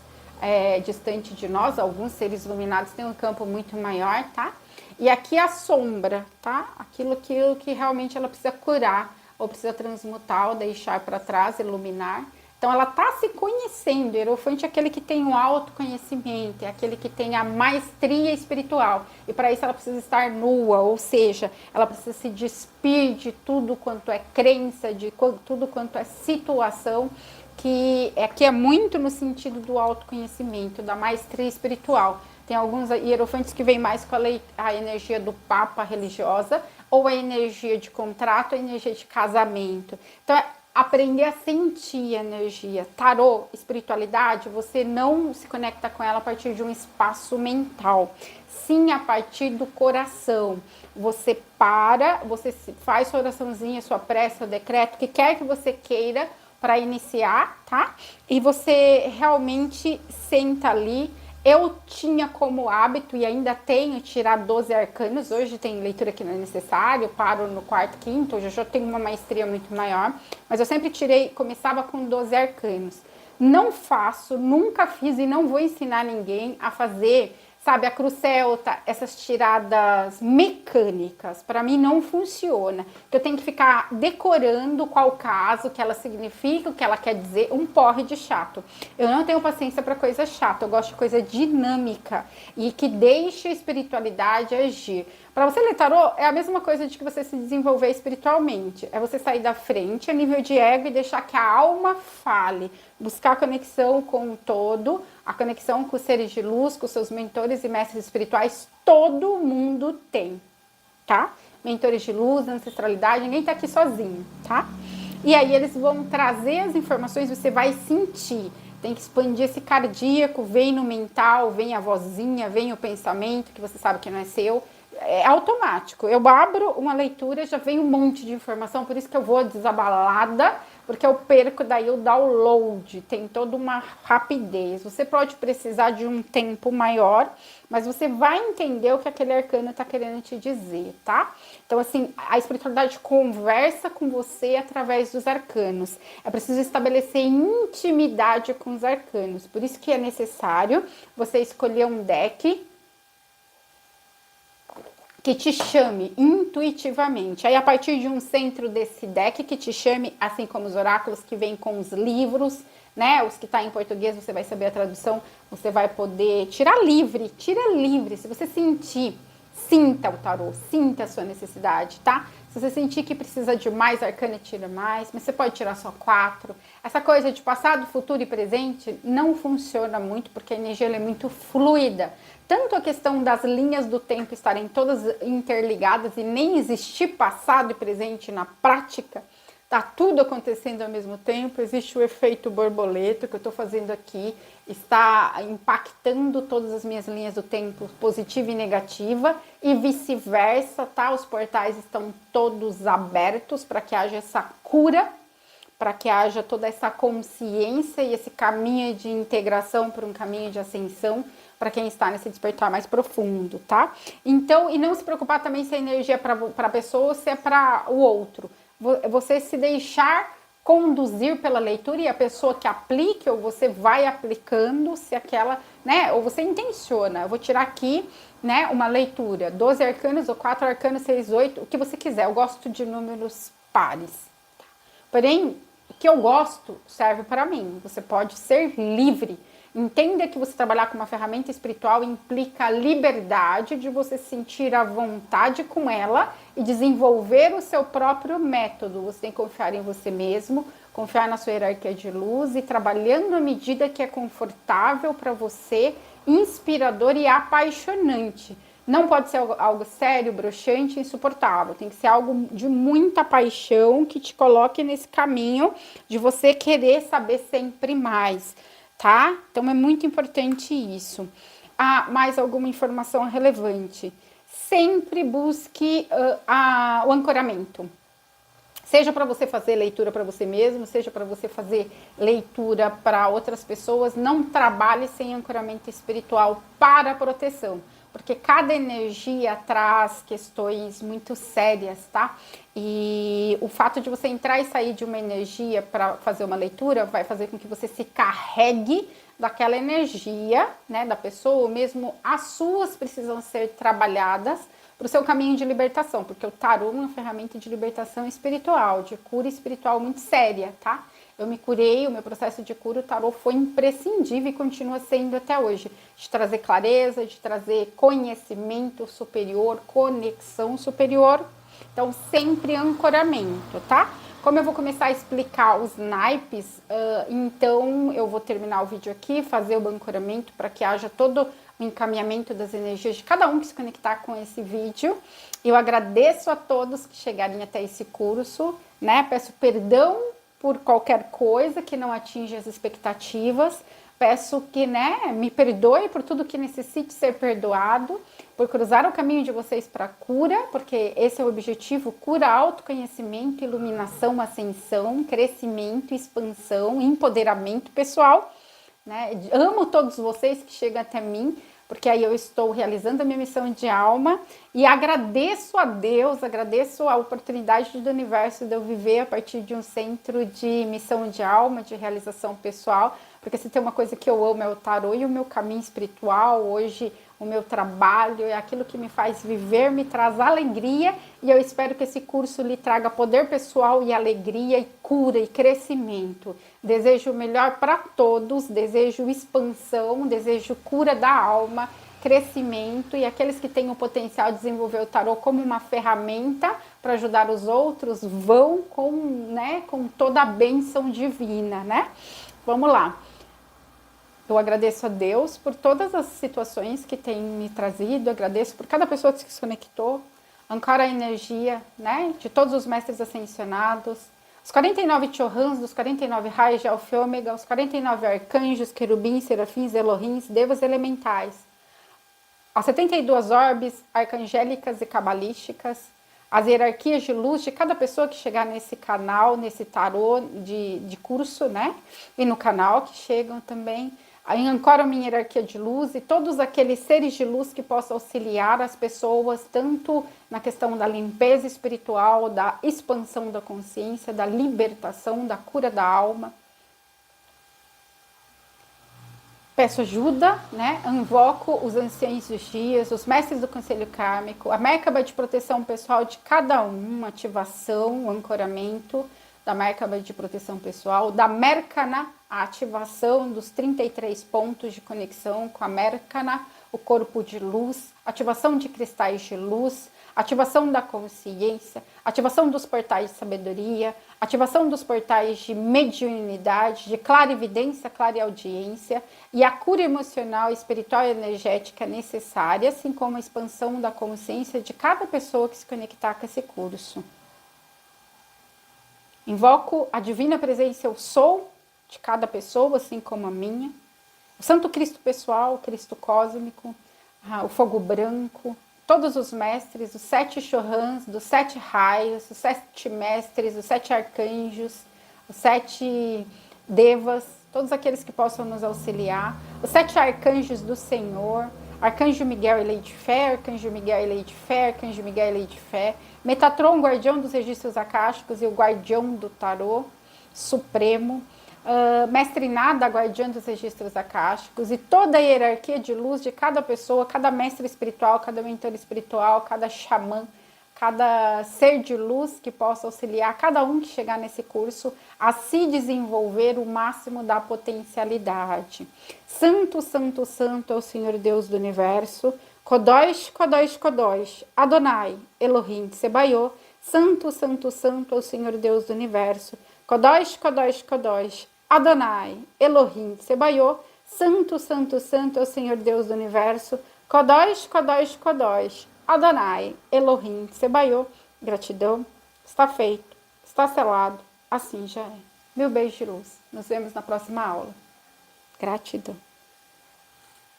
A: distante de nós. Alguns seres iluminados têm um campo muito maior, tá? E aqui a sombra, tá? Aquilo que realmente ela precisa curar, ou precisa transmutar, ou deixar para trás, iluminar. Então ela está se conhecendo. O Hierophante é aquele que tem o autoconhecimento, é aquele que tem a maestria espiritual. E para isso ela precisa estar nua, ou seja, ela precisa se despir de tudo quanto é crença, de tudo quanto é situação, que é muito no sentido do autoconhecimento, da maestria espiritual. Tem alguns hierofantes que vêm mais com a energia do papa religiosa, ou a energia de contrato, a energia de casamento. Então, aprender a sentir a energia. Tarô, espiritualidade, você não se conecta com ela a partir de um espaço mental, sim a partir do coração. Você você faz sua oraçãozinha, sua prece, seu decreto, que quer que você queira para iniciar, tá? E você realmente senta ali. Eu tinha como hábito, e ainda tenho, tirar 12 arcanos. Hoje tem leitura que não é necessário, paro no quarto, quinto, hoje eu já tenho uma maestria muito maior. Mas eu sempre começava com 12 arcanos. Não faço, nunca fiz e não vou ensinar ninguém a fazer, sabe, a cruz celta, essas tiradas mecânicas. Para mim não funciona. Eu tenho que ficar decorando qual caso, o que ela significa, o que ela quer dizer, um porre de chato. Eu não tenho paciência para coisa chata, eu gosto de coisa dinâmica e que deixe a espiritualidade agir. Para você ler tarô, é a mesma coisa de que você se desenvolver espiritualmente. É você sair da frente a nível de ego e deixar que a alma fale. Buscar a conexão com o todo, a conexão com os seres de luz, com seus mentores e mestres espirituais. Todo mundo tem, tá? Mentores de luz, ancestralidade, ninguém tá aqui sozinho, tá? E aí eles vão trazer as informações, você vai sentir. Tem que expandir esse cardíaco, vem no mental, vem a vozinha, vem o pensamento, que você sabe que não é seu. É automático. Eu abro uma leitura, já vem um monte de informação, por isso que eu vou desabalada, porque eu perco daí o download, tem toda uma rapidez. Você pode precisar de um tempo maior, mas você vai entender o que aquele arcano está querendo te dizer, tá? Então, assim, a espiritualidade conversa com você através dos arcanos. É preciso estabelecer intimidade com os arcanos. Por isso que é necessário você escolher um deck que te chame intuitivamente. Aí, a partir de um centro desse deck que te chame, assim como os oráculos que vêm com os livros, né? Os que tá em português, você vai saber a tradução, você vai poder tirar livre, tira livre. Se você sentir, sinta o tarô, sinta a sua necessidade, tá? Se você sentir que precisa de mais arcana, tira mais, mas você pode tirar só 4. Essa coisa de passado, futuro e presente não funciona muito, porque a energia é muito fluida. Tanto a questão das linhas do tempo estarem todas interligadas e nem existir passado e presente na prática, tá tudo acontecendo ao mesmo tempo, existe o efeito borboleta que eu estou fazendo aqui, está impactando todas as minhas linhas do tempo, positiva e negativa, e vice-versa, tá? Os portais estão todos abertos para que haja essa cura, para que haja toda essa consciência e esse caminho de integração para um caminho de ascensão, para quem está nesse despertar mais profundo, tá? Então, e não se preocupar também se a energia é para a pessoa ou se é para o outro. Você se deixar conduzir pela leitura e a pessoa que aplique, ou você vai aplicando, se aquela, né? Ou você intenciona, eu vou tirar aqui, né, uma leitura, 12 arcanos ou 4 arcanos, 6, 8, o que você quiser. Eu gosto de números pares. Tá? Porém, o que eu gosto serve para mim. Você pode ser livre. Entenda que você trabalhar com uma ferramenta espiritual implica a liberdade de você sentir a vontade com ela e desenvolver o seu próprio método. Você tem que confiar em você mesmo, confiar na sua hierarquia de luz e trabalhando à medida que é confortável para você, inspirador e apaixonante. Não pode ser algo sério, broxante, insuportável. Tem que ser algo de muita paixão que te coloque nesse caminho de você querer saber sempre mais. Tá? Então é muito importante isso. Ah, mais alguma informação relevante. sempre busque o ancoramento. Seja para você fazer leitura para você mesmo, seja para você fazer leitura para outras pessoas, não trabalhe sem ancoramento espiritual para proteção, porque cada energia traz questões muito sérias, tá? E o fato de você entrar e sair de uma energia para fazer uma leitura vai fazer com que você se carregue daquela energia, né, da pessoa, ou mesmo as suas precisam ser trabalhadas para o seu caminho de libertação, porque o tarô é uma ferramenta de libertação espiritual, de cura espiritual muito séria, tá? Eu me curei, o meu processo de cura, o tarô foi imprescindível e continua sendo até hoje, de trazer clareza, de trazer conhecimento superior, conexão superior, então sempre ancoramento, tá? Como eu vou começar a explicar os naipes, então eu vou terminar o vídeo aqui, fazer o ancoramento para que haja todo o encaminhamento das energias de cada um que se conectar com esse vídeo. Eu agradeço a todos que chegarem até esse curso, né? Peço perdão por qualquer coisa que não atinja as expectativas. Peço que, né, me perdoe por tudo que necessite ser perdoado, por cruzar o caminho de vocês para a cura, porque esse é o objetivo: cura, autoconhecimento, iluminação, ascensão, crescimento, expansão, empoderamento pessoal. Né? Amo todos vocês que chegam até mim, porque aí eu estou realizando a minha missão de alma e agradeço a Deus, agradeço a oportunidade do universo de eu viver a partir de um centro de missão de alma, de realização pessoal, porque se tem uma coisa que eu amo é o tarô e o meu caminho espiritual. Hoje o meu trabalho é aquilo que me faz viver, me traz alegria, e eu espero que esse curso lhe traga poder pessoal e alegria e cura e crescimento. Desejo o melhor para todos, desejo expansão, desejo cura da alma, crescimento, e aqueles que têm o potencial de desenvolver o tarô como uma ferramenta para ajudar os outros, vão com, né, com toda a bênção divina, né? Vamos lá. Eu agradeço a Deus por todas as situações que tem me trazido, agradeço por cada pessoa que se conectou, ancora a energia, né, de todos os mestres ascensionados, os 49 Chohans, dos 49 raios de Alfa e Ômega, os 49 arcanjos, querubins, serafins, elohims, devas elementais, as 72 orbes arcangélicas e cabalísticas, as hierarquias de luz de cada pessoa que chegar nesse canal, nesse tarô de curso, né, e no canal que chegam também. Aí ancora a minha hierarquia de luz e todos aqueles seres de luz que possam auxiliar as pessoas, tanto na questão da limpeza espiritual, da expansão da consciência, da libertação, da cura da alma. Peço ajuda, né? Invoco os anciãos dos dias, os mestres do conselho kármico, a Merkaba de proteção pessoal de cada um, ativação, o ancoramento da Merkaba de proteção pessoal, da Merkana, a ativação dos 33 pontos de conexão com a Merkana, o corpo de luz, ativação de cristais de luz, ativação da consciência, ativação dos portais de sabedoria, ativação dos portais de mediunidade, de clarividência, clareaudiência, e a cura emocional, espiritual e energética necessária, assim como a expansão da consciência de cada pessoa que se conectar com esse curso. Invoco a divina presença eu sou de cada pessoa, assim como a minha, o Santo Cristo pessoal, o Cristo cósmico, o fogo branco, todos os mestres, os 7 Chohans, dos 7 raios, os 7 mestres, os 7 arcanjos, os 7 devas, todos aqueles que possam nos auxiliar, os 7 arcanjos do Senhor, Arcanjo Miguel e Lei de Fé, Arcanjo Miguel e Lei de Fé, Arcanjo Miguel e Lei de Fé, Metatron, guardião dos registros akáshicos e o guardião do tarô supremo, Mestre Nada, guardião dos registros akáshicos, e toda a hierarquia de luz de cada pessoa, cada mestre espiritual, cada mentor espiritual, cada xamã, cada ser de luz que possa auxiliar cada um que chegar nesse curso a se desenvolver o máximo da potencialidade. Santo, santo, santo é o Senhor Deus do Universo, Kodosh, Kodosh, Kodosh, Adonai, Elohim Tsebaiô, santo, santo, santo é o Senhor Deus do Universo, Kodosh, Kodosh, Kodosh, Adonai, Elohim Tsebaiô, santo, santo, santo é o Senhor Deus do Universo, Kodosh, Kodosh, Kodosh, Adonai, Elohim Tsebaiô. Gratidão, está feito, está selado, assim já é. Mil beijos de luz, nos vemos na próxima aula. Gratidão.